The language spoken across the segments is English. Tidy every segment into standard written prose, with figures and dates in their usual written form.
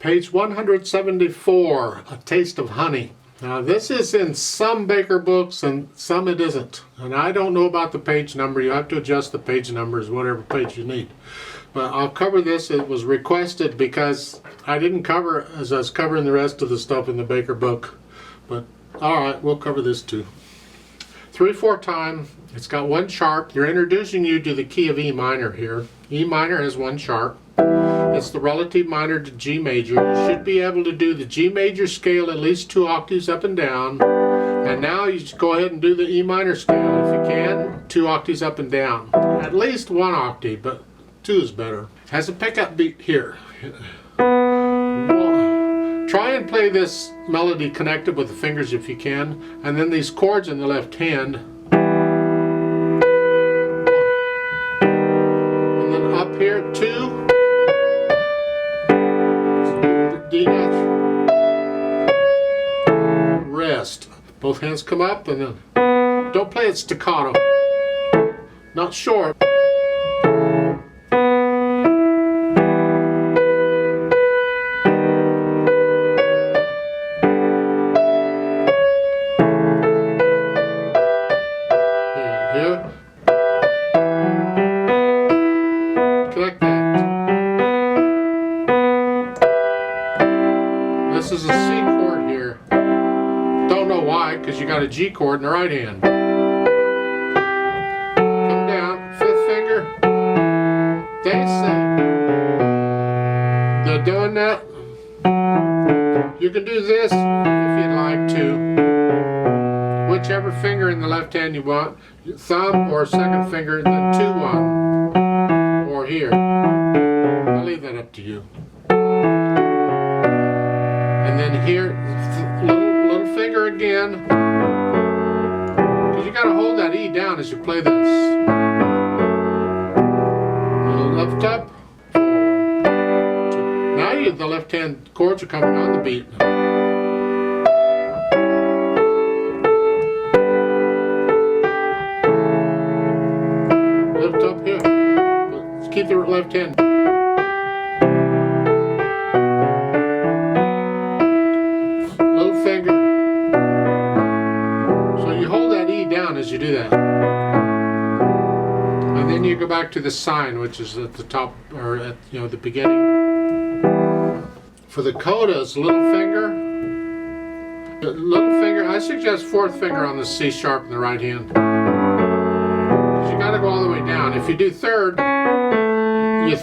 Page 174, A Taste of Honey. Now this is in some Baker books and some it isn't. And I don't know about the page number. You have to adjust the page numbers, whatever page you need. But I'll cover this. It was requested because I didn't cover as I was covering the rest of the stuff in the Baker book. But alright, we'll cover this too. 3/4 time. It's got one sharp. They're introducing you to the key of E minor here. E minor has one sharp. It's the relative minor to G major. You should be able to do the G major scale at least 2 octaves up and down. And now you just go ahead and do the E minor scale if you can. 2 octaves up and down. At least 1 octave, but 2 is better. Has a pickup beat here. Try and play this melody connected with the fingers if you can. And then these chords in the left hand. And then up here, 2. D natural. Rest. Both hands come up and then don't play it staccato. Not short. Here. Connect that. This is a C chord here. Don't know why, because you got a G chord in the right hand. Come down, 5th finger. They say they're doing that. You can do this if you'd like to. Whichever finger in the left hand you want. Thumb or second finger, then 2-1. Or here. I'll leave that up to you. And then here, little finger again. Because you got to hold that E down as you play this. Little left up. 4, 2. Now the left hand chords are coming on the beat. Lift up here. Let's keep the left hand. As you do that, and then you go back to the sign, which is at the top or at the beginning. For the codas, little finger. I suggest 4th finger on the C sharp in the right hand, because you got to go all the way down. If you do 3rd, you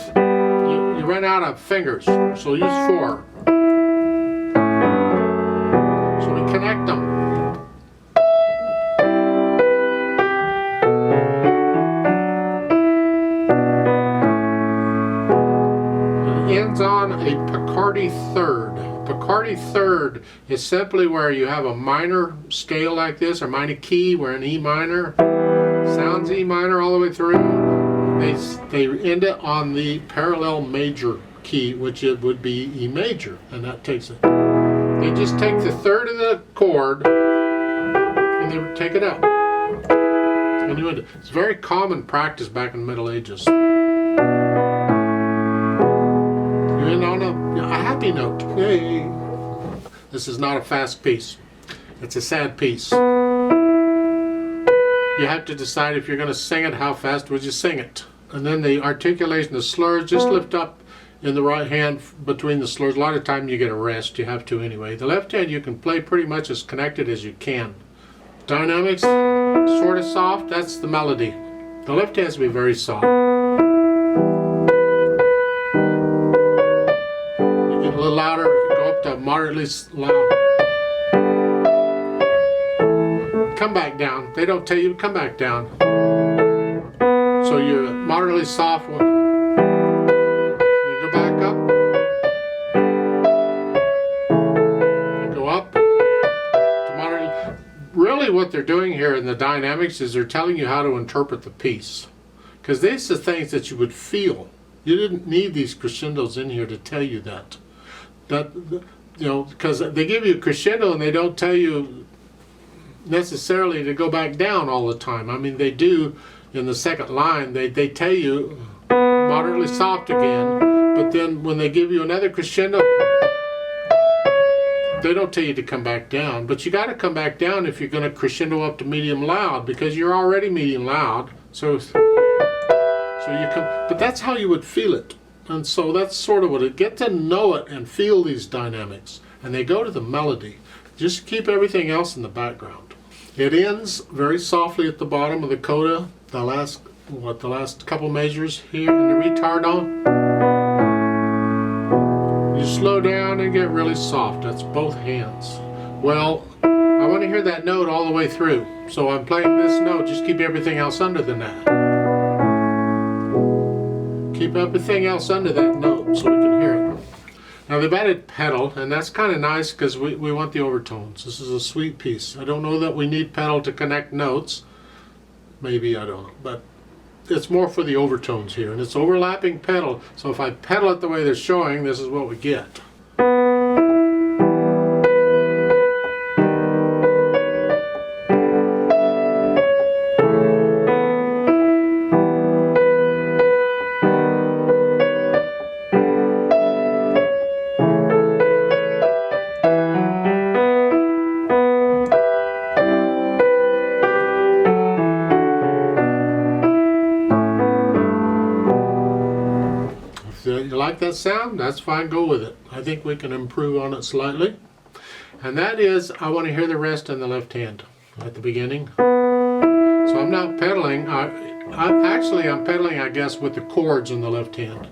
run out of fingers, so use 4. So we connect them. Ends on a Picardy 3rd. Picardy 3rd is simply where you have a minor scale like this, or minor key, where an E minor sounds E minor all the way through. They end it on the parallel major key, which it would be E major, and that takes it. They just take the 3rd of the chord and they take it out. And it's very common practice back in the Middle Ages. And on a happy note, yay! This is not a fast piece. It's a sad piece. You have to decide if you're going to sing it, how fast would you sing it? And then the articulation, the slurs, just lift up in the right hand between the slurs. A lot of time you get a rest, you have to anyway. The left hand you can play pretty much as connected as you can. Dynamics, sort of soft, that's the melody. The left hand has to be very soft. A little louder, go up to moderately loud. Come back down. They don't tell you to come back down. So you're moderately soft. You go back up. You go up to moderately. Really what they're doing here in the dynamics is they're telling you how to interpret the piece. Because these are things that you would feel. You didn't need these crescendos in here to tell you that. Because they give you a crescendo and they don't tell you necessarily to go back down all the time. I mean, they do in the second line. They tell you moderately soft again, but then when they give you another crescendo, they don't tell you to come back down, but you got to come back down if you're going to crescendo up to medium loud, because you're already medium loud. So you come, but that's how you would feel it. And so that's sort of what it, get to know it and feel these dynamics. And they go to the melody. Just keep everything else in the background. It ends very softly at the bottom of the coda, the last couple measures here in the retardon. You slow down and get really soft. That's both hands. Well, I want to hear that note all the way through. So I'm playing this note, just keep everything else under the net. Keep everything else under that note so we can hear it. Now they've added pedal, and that's kind of nice because we want the overtones. This is a sweet piece. I don't know that we need pedal to connect notes. Maybe, I don't know. But it's more for the overtones here. And it's overlapping pedal. So if I pedal it the way they're showing, this is what we get. You like that sound? That's fine, go with it. I think we can improve on it slightly. And that is, I want to hear the rest in the left hand at the beginning. So I'm not pedaling. I'm pedaling, I guess, with the chords in the left hand.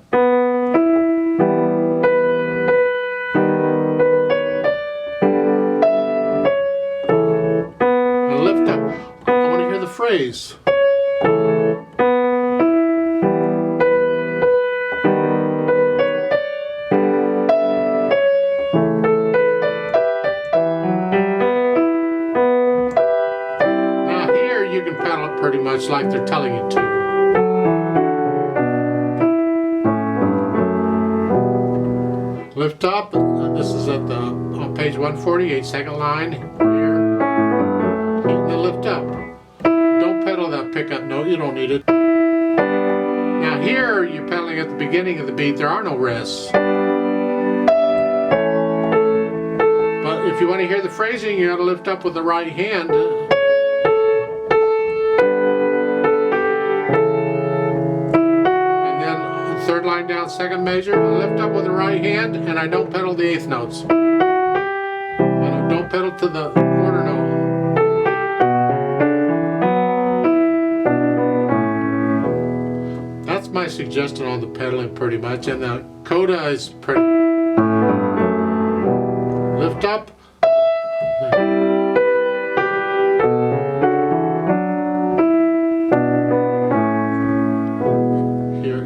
And lift up. I want to hear the phrase. You can pedal it pretty much like they're telling you to. Lift up, this is at on page 148, second line here. Hitting the lift up. Don't pedal that pickup note, you don't need it. Now here you're pedaling at the beginning of the beat, there are no rests. But if you want to hear the phrasing, you got to lift up with the right hand. Third line down, second measure, I lift up with the right hand, and I don't pedal the eighth notes. I don't pedal to the quarter note. That's my suggestion on the pedaling pretty much, and the coda is pretty. Lift up.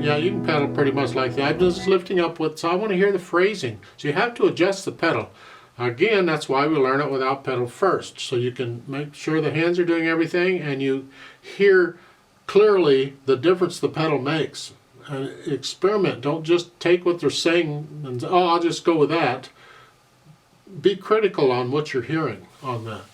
Yeah, you can pedal pretty much like that. I'm just lifting up so I want to hear the phrasing. So you have to adjust the pedal. Again, that's why we learn it without pedal first. So you can make sure the hands are doing everything and you hear clearly the difference the pedal makes. And experiment. Don't just take what they're saying and, oh, I'll just go with that. Be critical on what you're hearing on that.